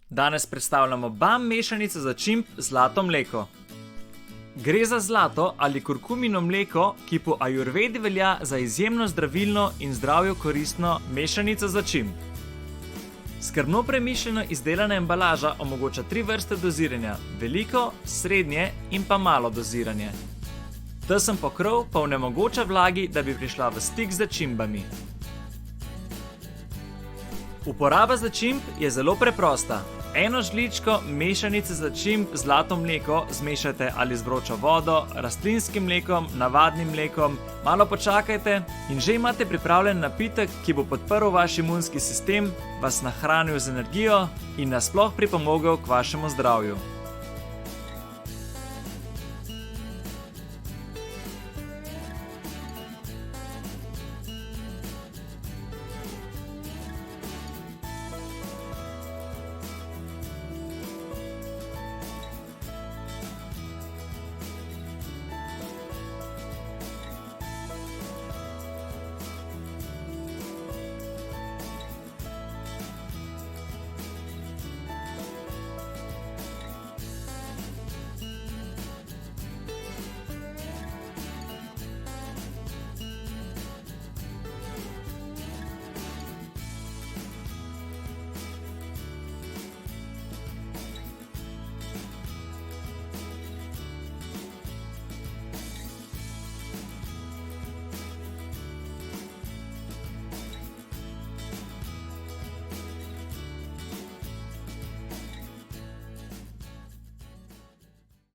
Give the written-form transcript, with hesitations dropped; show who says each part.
Speaker 1: Danes predstavljamo BAM mešanico za čimp zlato mleko. Gre za zlato ali kurkumino mleko, ki po ajurvedi velja za izjemno zdravilno in zdravju koristno mešanico za čimp. Skrbno premišljeno izdelana embalaža omogoča 3 vrste doziranja: veliko, srednje in pa malo doziranje. Tesen pokrov pa onemogoča vlagi, da bi prišla v stik z začimbami. Uporaba začimb je zelo preprosta. 1 žličko mešanice začimb zlato mleko zmešajte ali z vročo vodo, rastlinskim mlekom, navadnim mlekom, malo počakajte in že imate pripravljen napitek, ki bo podprl vaš imunski sistem, vas nahranil z energijo in nasploh pripomogel k vašemu zdravju.